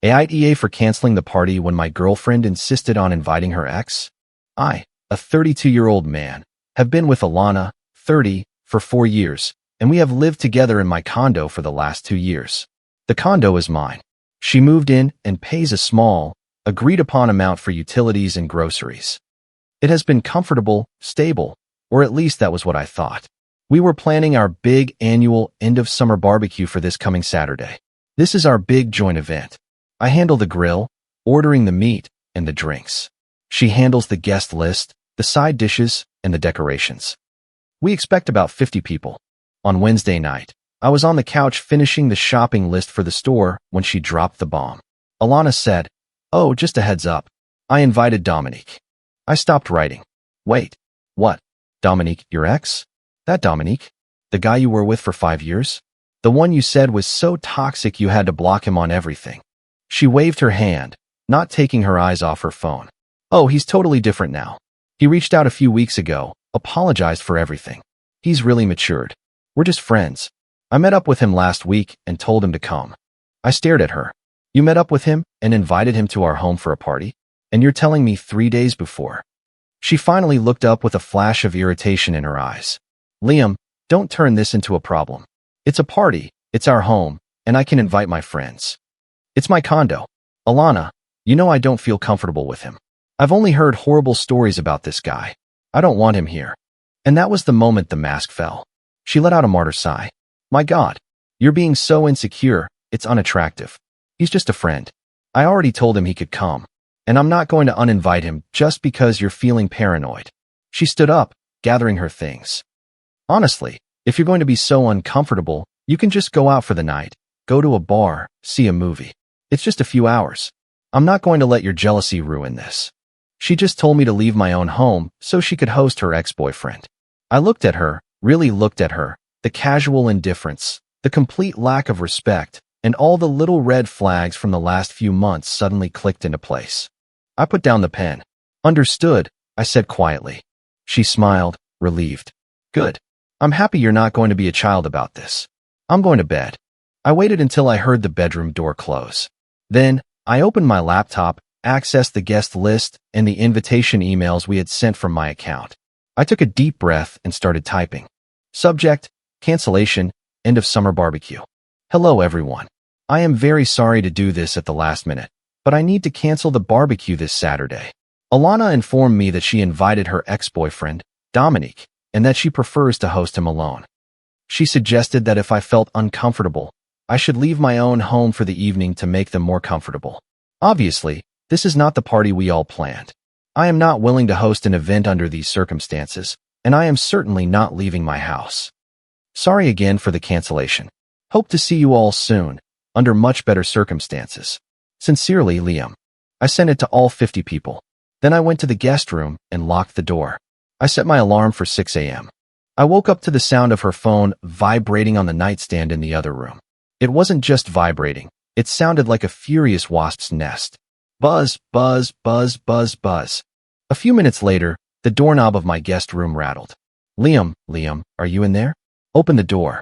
AITA for canceling the party when my girlfriend insisted on inviting her ex? I, a 32-year-old man, have been with Alana, 30, for 4 years, and we have lived together in my condo for the last 2 years. The condo is mine. She moved in and pays a small, agreed-upon amount for utilities and groceries. It has been comfortable, stable, or at least that was what I thought. We were planning our big annual end-of-summer barbecue for this coming Saturday. This is our big joint event. I handle the grill, ordering the meat, and the drinks. She handles the guest list, the side dishes, and the decorations. We expect about 50 people. On Wednesday night, I was on the couch finishing the shopping list for the store when she dropped the bomb. Alana said, "Oh, just a heads up. I invited Dominique." I stopped writing. Wait, what? Dominique, your ex? That Dominique? The guy you were with for 5 years? The one you said was so toxic you had to block him on everything. She waved her hand, not taking her eyes off her phone. Oh, he's totally different now. He reached out a few weeks ago, apologized for everything. He's really matured. We're just friends. I met up with him last week and told him to come. I stared at her. You met up with him and invited him to our home for a party? And you're telling me 3 days before? She finally looked up with a flash of irritation in her eyes. Liam, don't turn this into a problem. It's a party, it's our home, and I can invite my friends. It's my condo. Alana, you know I don't feel comfortable with him. I've only heard horrible stories about this guy. I don't want him here. And that was the moment the mask fell. She let out a martyr sigh. My God, you're being so insecure, it's unattractive. He's just a friend. I already told him he could come. And I'm not going to uninvite him just because you're feeling paranoid. She stood up, gathering her things. Honestly, if you're going to be so uncomfortable, you can just go out for the night, go to a bar, see a movie. It's just a few hours. I'm not going to let your jealousy ruin this. She just told me to leave my own home so she could host her ex-boyfriend. I looked at her, really looked at her, the casual indifference, the complete lack of respect, and all the little red flags from the last few months suddenly clicked into place. I put down the pen. Understood, I said quietly. She smiled, relieved. Good. I'm happy you're not going to be a child about this. I'm going to bed. I waited until I heard the bedroom door close. Then, I opened my laptop, accessed the guest list, and the invitation emails we had sent from my account. I took a deep breath and started typing. Subject, cancellation, end of summer barbecue. Hello everyone. I am very sorry to do this at the last minute, but I need to cancel the barbecue this Saturday. Alana informed me that she invited her ex-boyfriend, Dominique, and that she prefers to host him alone. She suggested that if I felt uncomfortable, I should leave my own home for the evening to make them more comfortable. Obviously, this is not the party we all planned. I am not willing to host an event under these circumstances, and I am certainly not leaving my house. Sorry again for the cancellation. Hope to see you all soon, under much better circumstances. Sincerely, Liam. I sent it to all 50 people. Then I went to the guest room and locked the door. I set my alarm for 6 a.m. I woke up to the sound of her phone vibrating on the nightstand in the other room. It wasn't just vibrating. It sounded like a furious wasp's nest. Buzz, buzz, buzz, buzz, buzz. A few minutes later, the doorknob of my guest room rattled. Liam, are you in there? Open the door.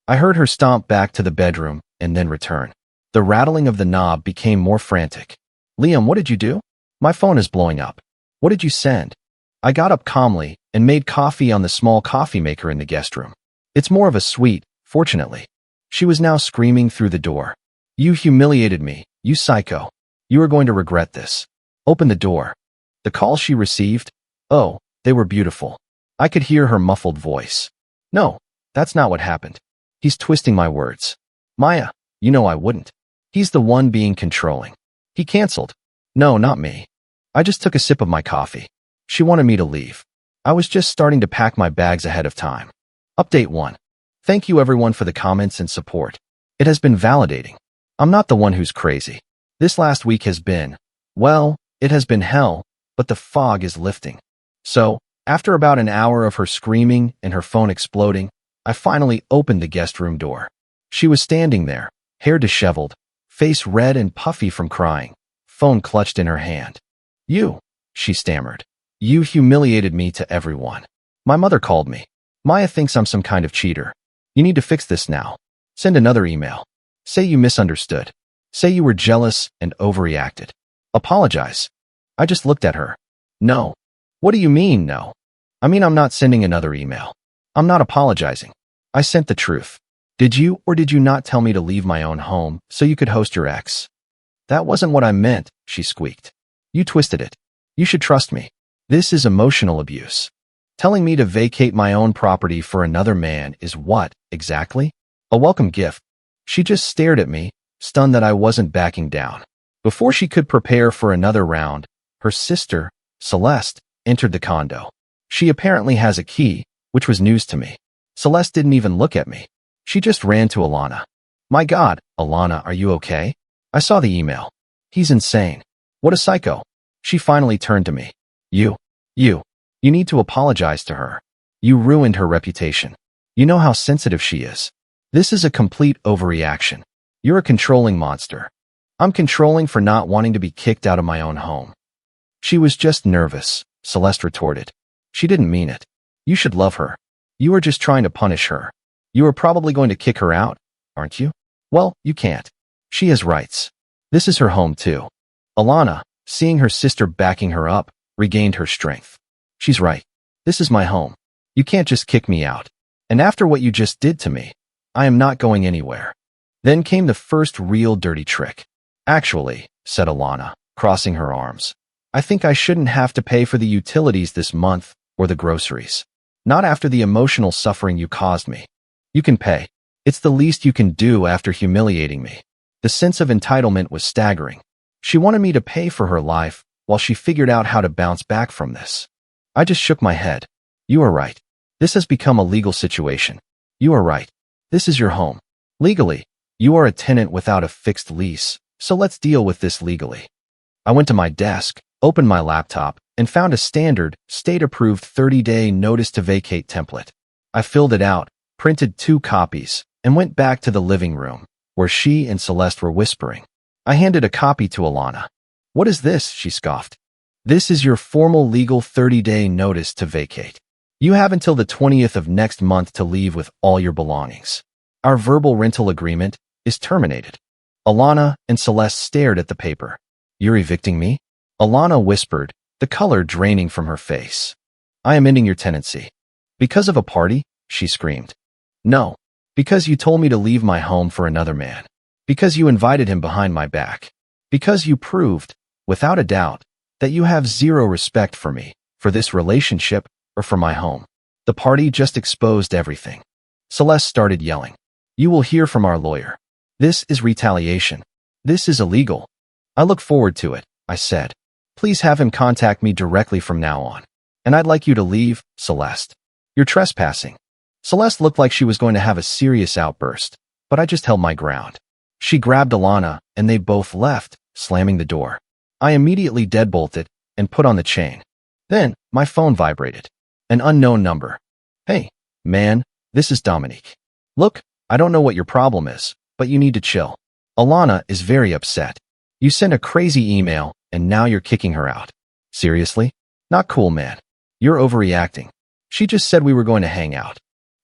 I heard her stomp back to the bedroom and then return. The rattling of the knob became more frantic. Liam, what did you do? My phone is blowing up. What did you send? I got up calmly and made coffee on the small coffee maker in the guest room. It's more of a sweet, fortunately. She was now screaming through the door. You humiliated me, you psycho. You are going to regret this. Open the door. The call she received? Oh, they were beautiful. I could hear her muffled voice. No, that's not what happened. He's twisting my words. Maya, you know I wouldn't. He's the one being controlling. He canceled. No, not me. I just took a sip of my coffee. She wanted me to leave. I was just starting to pack my bags ahead of time. Update 1. Thank you everyone for the comments and support. It has been validating. I'm not the one who's crazy. This last week has been, well, it has been hell, but the fog is lifting. So, after about an hour of her screaming and her phone exploding, I finally opened the guest room door. She was standing there, hair disheveled, face red and puffy from crying, phone clutched in her hand. You, she stammered. You humiliated me to everyone. My mother called me. Maya thinks I'm some kind of cheater. You need to fix this now. Send another email. Say you misunderstood. Say you were jealous and overreacted. Apologize. I just looked at her. No. What do you mean, no? I mean, I'm not sending another email. I'm not apologizing. I sent the truth. Did you or did you not tell me to leave my own home so you could host your ex? That wasn't what I meant, she squeaked. You twisted it. You should trust me. This is emotional abuse. Telling me to vacate my own property for another man is what, exactly? A welcome gift. She just stared at me, stunned that I wasn't backing down. Before she could prepare for another round, her sister, Celeste, entered the condo. She apparently has a key, which was news to me. Celeste didn't even look at me. She just ran to Alana. My God, Alana, are you okay? I saw the email. He's insane. What a psycho. She finally turned to me. You need to apologize to her. You ruined her reputation. You know how sensitive she is. This is a complete overreaction. You're a controlling monster. I'm controlling for not wanting to be kicked out of my own home. She was just nervous, Celeste retorted. She didn't mean it. You should love her. You are just trying to punish her. You are probably going to kick her out, aren't you? Well, you can't. She has rights. This is her home too. Alana, seeing her sister backing her up, regained her strength. She's right. This is my home. You can't just kick me out. And after what you just did to me, I am not going anywhere. Then came the first real dirty trick. Actually, said Alana, crossing her arms, I think I shouldn't have to pay for the utilities this month or the groceries. Not after the emotional suffering you caused me. You can pay. It's the least you can do after humiliating me. The sense of entitlement was staggering. She wanted me to pay for her life while she figured out how to bounce back from this. I just shook my head. You are right. This has become a legal situation. You are right. This is your home. Legally, you are a tenant without a fixed lease, so let's deal with this legally. I went to my desk, opened my laptop, and found a standard, state-approved 30-day notice to vacate template. I filled it out, printed 2 copies, and went back to the living room, where she and Celeste were whispering. I handed a copy to Alana. What is this? She scoffed. This is your formal legal 30-day notice to vacate. You have until the 20th of next month to leave with all your belongings. Our verbal rental agreement is terminated. Alana and Celeste stared at the paper. You're evicting me? Alana whispered, the color draining from her face. I am ending your tenancy. Because of a party? She screamed. No. Because you told me to leave my home for another man. Because you invited him behind my back. Because you proved, without a doubt, that you have zero respect for me, for this relationship, or for my home. The party just exposed everything. Celeste started yelling. You will hear from our lawyer. This is retaliation. This is illegal. I look forward to it, I said. Please have him contact me directly from now on. And I'd like you to leave, Celeste. You're trespassing. Celeste looked like she was going to have a serious outburst, but I just held my ground. She grabbed Alana, and they both left, slamming the door. I immediately deadbolted and put on the chain. Then, my phone vibrated. An unknown number. Hey, man, this is Dominique. Look, I don't know what your problem is, but you need to chill. Alana is very upset. You sent a crazy email, and now you're kicking her out. Seriously? Not cool, man. You're overreacting. She just said we were going to hang out.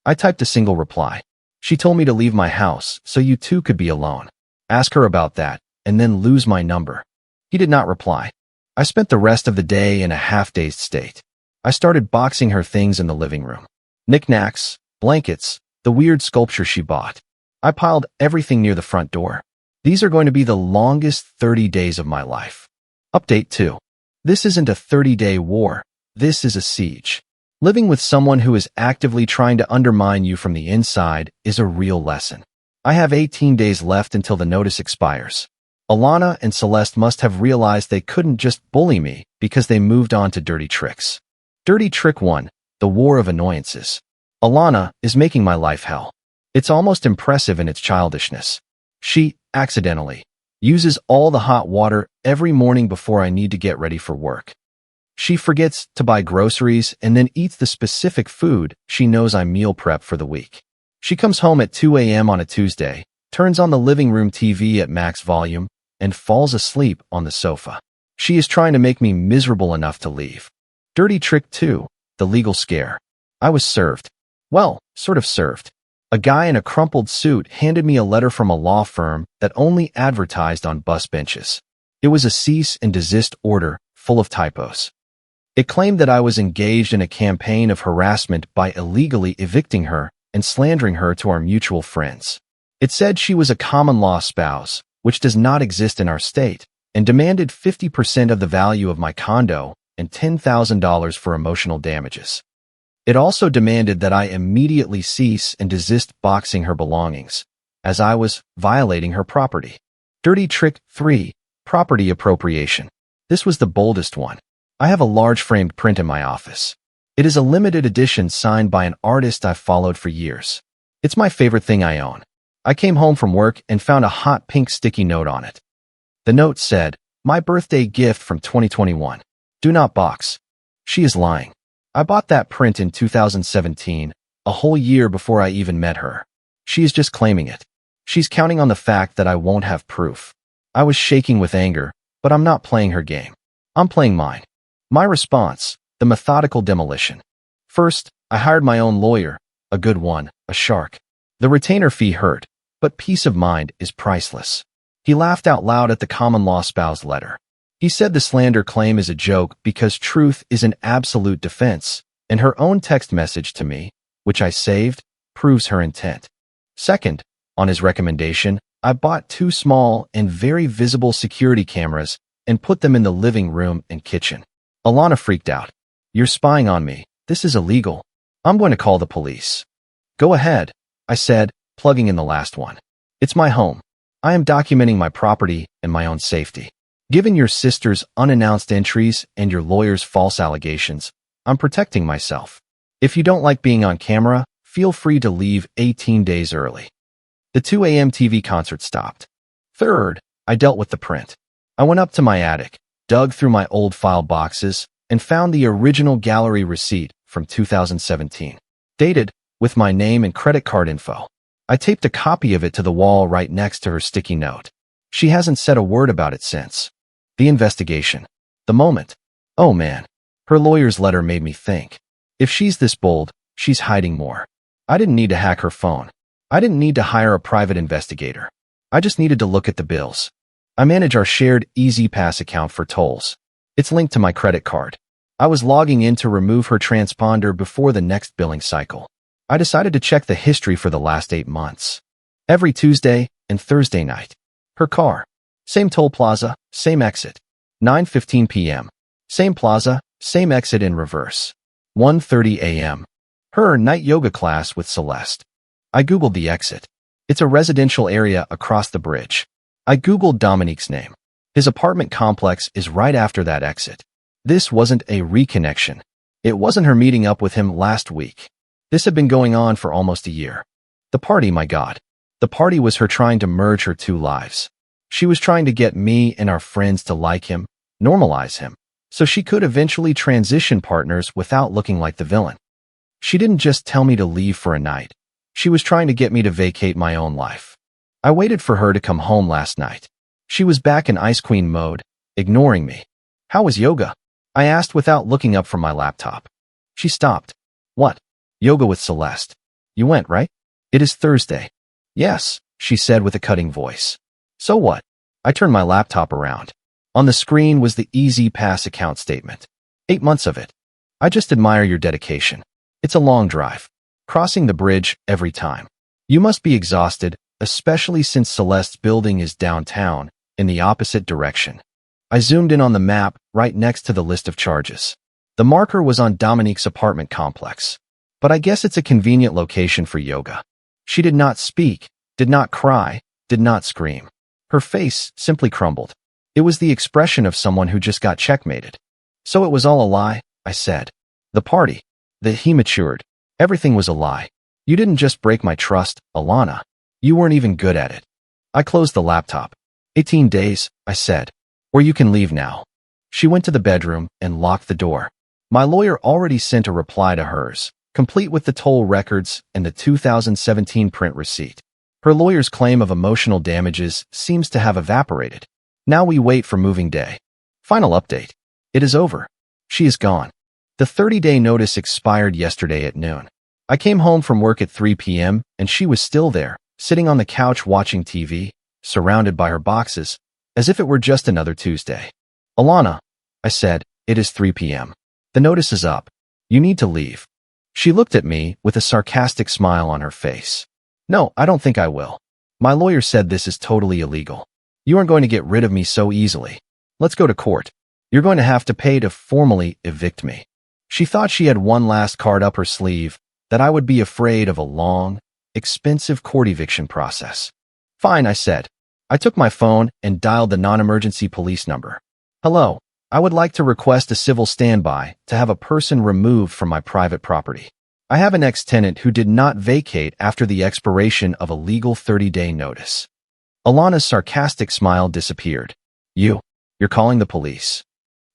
I typed a single reply. She told me to leave my house so you two could be alone. Ask her about that, and then lose my number. He did not reply. I spent the rest of the day in a half-dazed state. I started boxing her things in the living room. Knickknacks, blankets, the weird sculpture she bought. I piled everything near the front door. These are going to be the longest 30 days of my life. Update 2. This isn't a 30-day war. This is a siege. Living with someone who is actively trying to undermine you from the inside is a real lesson. I have 18 days left until the notice expires. Alana and Celeste must have realized they couldn't just bully me because they moved on to dirty tricks. Dirty trick 1, the war of annoyances. Alana is making my life hell. It's almost impressive in its childishness. She, accidentally, uses all the hot water every morning before I need to get ready for work. She forgets to buy groceries and then eats the specific food she knows I meal prep for the week. She comes home at 2 a.m. on a Tuesday, turns on the living room TV at max volume, and falls asleep on the sofa. She is trying to make me miserable enough to leave. Dirty trick 2, the legal scare. I was served. Well, sort of served. A guy in a crumpled suit handed me a letter from a law firm that only advertised on bus benches. It was a cease and desist order, full of typos. It claimed that I was engaged in a campaign of harassment by illegally evicting her and slandering her to our mutual friends. It said she was a common-law spouse, which does not exist in our state, and demanded 50% of the value of my condo and $10,000 for emotional damages. It also demanded that I immediately cease and desist boxing her belongings, as I was violating her property. Dirty Trick 3. Property Appropriation. This was the boldest one. I have a large framed print in my office. It is a limited edition signed by an artist I've followed for years. It's my favorite thing I own. I came home from work and found a hot pink sticky note on it. The note said, "My birthday gift from 2021. Do not box." She is lying. I bought that print in 2017, a whole year before I even met her. She is just claiming it. She's counting on the fact that I won't have proof. I was shaking with anger, but I'm not playing her game. I'm playing mine. My response, the methodical demolition. First, I hired my own lawyer, a good one, a shark. The retainer fee hurt, but peace of mind is priceless. He laughed out loud at the common-law spouse letter. He said the slander claim is a joke because truth is an absolute defense, and her own text message to me, which I saved, proves her intent. Second, on his recommendation, I bought 2 small and very visible security cameras and put them in the living room and kitchen. Alana freaked out. "You're spying on me. This is illegal. I'm going to call the police." "Go ahead," I said, plugging in the last one. "It's my home. I am documenting my property and my own safety. Given your sister's unannounced entries and your lawyer's false allegations, I'm protecting myself. If you don't like being on camera, feel free to leave 18 days early." The 2 a.m. TV concert stopped. Third, I dealt with the print. I went up to my attic, dug through my old file boxes, and found the original gallery receipt from 2017, dated with my name and credit card info. I taped a copy of it to the wall right next to her sticky note. She hasn't said a word about it since. The investigation. The moment. Oh man. Her lawyer's letter made me think. If she's this bold, she's hiding more. I didn't need to hack her phone. I didn't need to hire a private investigator. I just needed to look at the bills. I manage our shared Easy Pass account for tolls. It's linked to my credit card. I was logging in to remove her transponder before the next billing cycle. I decided to check the history for the last 8 months. Every Tuesday and Thursday night. Her car. Same toll plaza, same exit. 9:15 p.m. Same plaza, same exit in reverse. 1:30 a.m. Her night yoga class with Celeste. I Googled the exit. It's a residential area across the bridge. I Googled Dominique's name. His apartment complex is right after that exit. This wasn't a reconnection. It wasn't her meeting up with him last week. This had been going on for almost a year. The party, my God. The party was her trying to merge her 2 lives. She was trying to get me and our friends to like him, normalize him, so she could eventually transition partners without looking like the villain. She didn't just tell me to leave for a night. She was trying to get me to vacate my own life. I waited for her to come home last night. She was back in Ice Queen mode, ignoring me. "How was yoga?" I asked without looking up from my laptop. She stopped. "What?" "Yoga with Celeste. You went, right?" "It is Thursday." "Yes," she said with a cutting voice. "So what?" I turned my laptop around. On the screen was the Easy Pass account statement. 8 months of it. "I just admire your dedication. It's a long drive. Crossing the bridge every time. You must be exhausted, especially since Celeste's building is downtown, in the opposite direction." I zoomed in on the map right next to the list of charges. The marker was on Dominique's apartment complex. But I guess it's a convenient location for yoga. She did not speak, did not cry, did not scream. Her face simply crumbled. It was the expression of someone who just got checkmated. "So it was all a lie," I said. "The party." He matured. "Everything was a lie. You didn't just break my trust, Alana. You weren't even good at it." I closed the laptop. 18 days, I said. "Or you can leave now." She went to the bedroom and locked the door. My lawyer already sent a reply to hers, complete with the toll records and the 2017 print receipt. Her lawyer's claim of emotional damages seems to have evaporated. Now we wait for moving day. Final update. It is over. She is gone. The 30-day notice expired yesterday at noon. I came home from work at 3 p.m. and she was still there, sitting on the couch watching TV, surrounded by her boxes, as if it were just another Tuesday. Alana, I said, it is 3 p.m. The notice is up. You need to leave. She looked at me with a sarcastic smile on her face. No, I don't think I will. My lawyer said this is totally illegal. You aren't going to get rid of me so easily. Let's go to court. You're going to have to pay to formally evict me. She thought she had one last card up her sleeve, that I would be afraid of a long, expensive court eviction process. Fine, I said. I took my phone and dialed the non-emergency police number. Hello, I would like to request a civil standby to have a person removed from my private property. I have an ex-tenant who did not vacate after the expiration of a legal 30-day notice. Alana's sarcastic smile disappeared. You're calling the police.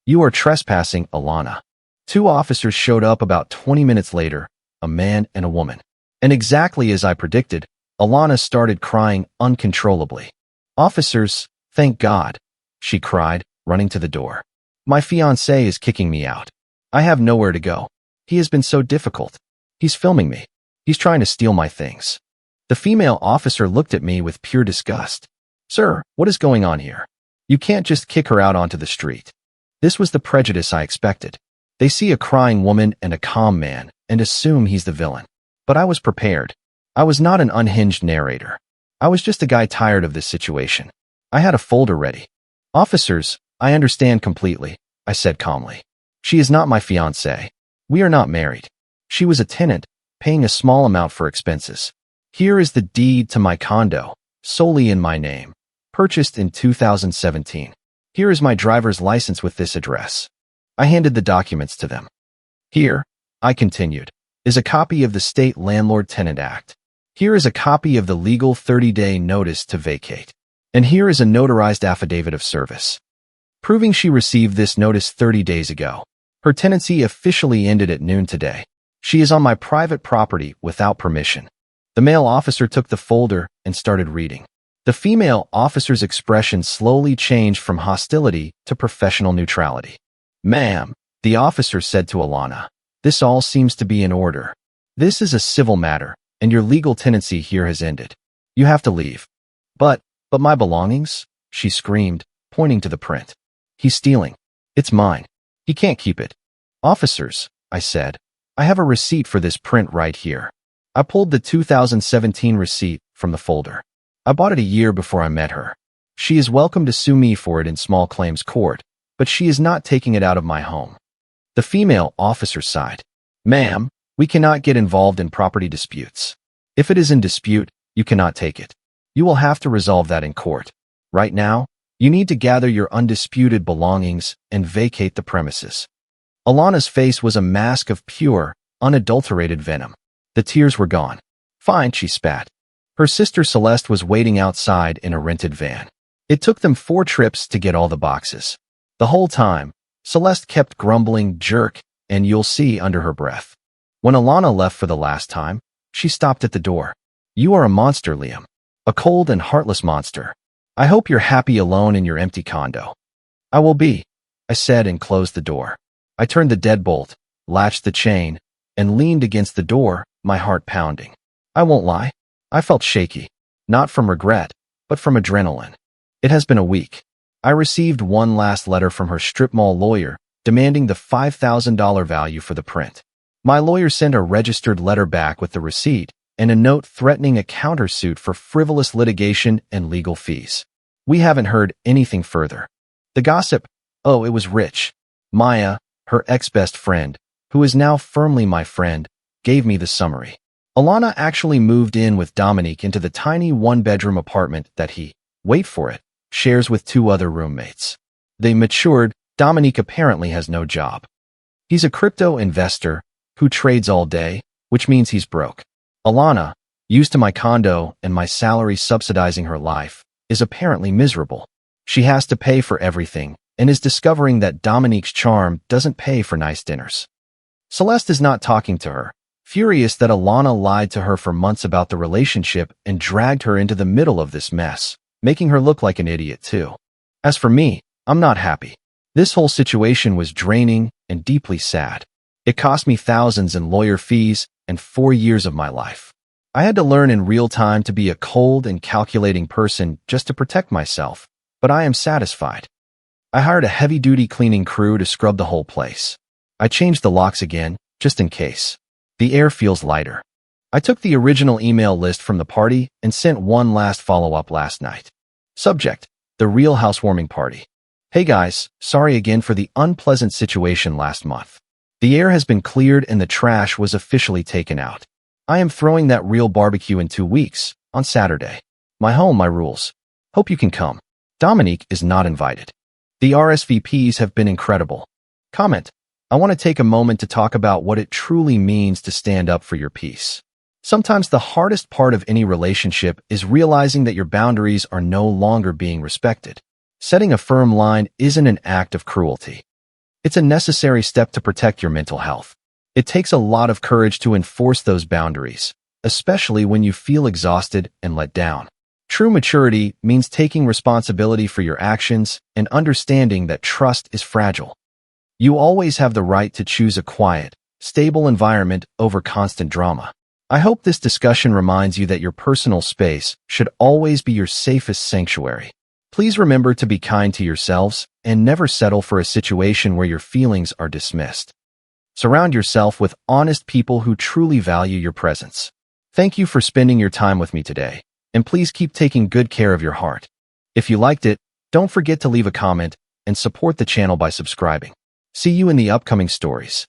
You are trespassing, Alana. 2 officers showed up about 20 minutes later, a man and a woman. And exactly as I predicted, Alana started crying uncontrollably. Officers, thank God, she cried, running to the door. My fiancé is kicking me out. I have nowhere to go. He has been so difficult. He's filming me. He's trying to steal my things. The female officer looked at me with pure disgust. Sir, what is going on here? You can't just kick her out onto the street. This was the prejudice I expected. They see a crying woman and a calm man and assume he's the villain. But I was prepared. I was not an unhinged narrator. I was just a guy tired of this situation. I had a folder ready. Officers, I understand completely, I said calmly. She is not my fiancée. We are not married. She was a tenant, paying a small amount for expenses. Here is the deed to my condo, solely in my name, purchased in 2017. Here is my driver's license with this address. I handed the documents to them. Here, I continued, is a copy of the State Landlord-Tenant Act. Here is a copy of the legal 30-day notice to vacate. And here is a notarized affidavit of service, proving she received this notice 30 days ago. Her tenancy officially ended at noon today. She is on my private property without permission. The male officer took the folder and started reading. The female officer's expression slowly changed from hostility to professional neutrality. Ma'am, the officer said to Alana, this all seems to be in order. This is a civil matter, and your legal tenancy here has ended. You have to leave. But my belongings? She screamed, pointing to the print. He's stealing. It's mine. He can't keep it. Officers, I said, I have a receipt for this print right here. I pulled the 2017 receipt from the folder. I bought it a year before I met her. She is welcome to sue me for it in small claims court, but she is not taking it out of my home. The female officer sighed. Ma'am, we cannot get involved in property disputes. If it is in dispute, you cannot take it. You will have to resolve that in court. Right now, you need to gather your undisputed belongings and vacate the premises. Alana's face was a mask of pure, unadulterated venom. The tears were gone. Fine, she spat. Her sister Celeste was waiting outside in a rented van. It took them 4 trips to get all the boxes. The whole time, Celeste kept grumbling, jerk, and you'll see under her breath. When Alana left for the last time, she stopped at the door. You are a monster, Liam. A cold and heartless monster. I hope you're happy alone in your empty condo. I will be, I said and closed the door. I turned the deadbolt, latched the chain, and leaned against the door, my heart pounding. I won't lie. I felt shaky, not from regret, but from adrenaline. It has been a week. I received one last letter from her strip mall lawyer, demanding the $5,000 value for the print. My lawyer sent a registered letter back with the receipt and a note threatening a countersuit for frivolous litigation and legal fees. We haven't heard anything further. The gossip, oh, it was Rich. Maya, her ex-best friend, who is now firmly my friend, gave me the summary. Alana actually moved in with Dominique into the tiny 1-bedroom apartment that he, wait for it, shares with 2 other roommates. They matured. Dominique apparently has no job. He's a crypto investor who trades all day, which means he's broke. Alana, used to my condo and my salary subsidizing her life, is apparently miserable. She has to pay for everything and is discovering that Dominique's charm doesn't pay for nice dinners. Celeste is not talking to her, furious that Alana lied to her for months about the relationship and dragged her into the middle of this mess, making her look like an idiot too. As for me, I'm not happy. This whole situation was draining and deeply sad. It cost me thousands in lawyer fees and 4 years of my life. I had to learn in real time to be a cold and calculating person just to protect myself, but I am satisfied. I hired a heavy-duty cleaning crew to scrub the whole place. I changed the locks again, just in case. The air feels lighter. I took the original email list from the party and sent one last follow-up last night. Subject: the real housewarming party. Hey guys, sorry again for the unpleasant situation last month. The air has been cleared and the trash was officially taken out. I am throwing that real barbecue in 2 weeks, on Saturday. My home, my rules. Hope you can come. Dominique is not invited. The RSVPs have been incredible. Comment: I want to take a moment to talk about what it truly means to stand up for your peace. Sometimes the hardest part of any relationship is realizing that your boundaries are no longer being respected. Setting a firm line isn't an act of cruelty. It's a necessary step to protect your mental health. It takes a lot of courage to enforce those boundaries, especially when you feel exhausted and let down. True maturity means taking responsibility for your actions and understanding that trust is fragile. You always have the right to choose a quiet, stable environment over constant drama. I hope this discussion reminds you that your personal space should always be your safest sanctuary. Please remember to be kind to yourselves and never settle for a situation where your feelings are dismissed. Surround yourself with honest people who truly value your presence. Thank you for spending your time with me today, and please keep taking good care of your heart. If you liked it, don't forget to leave a comment and support the channel by subscribing. See you in the upcoming stories.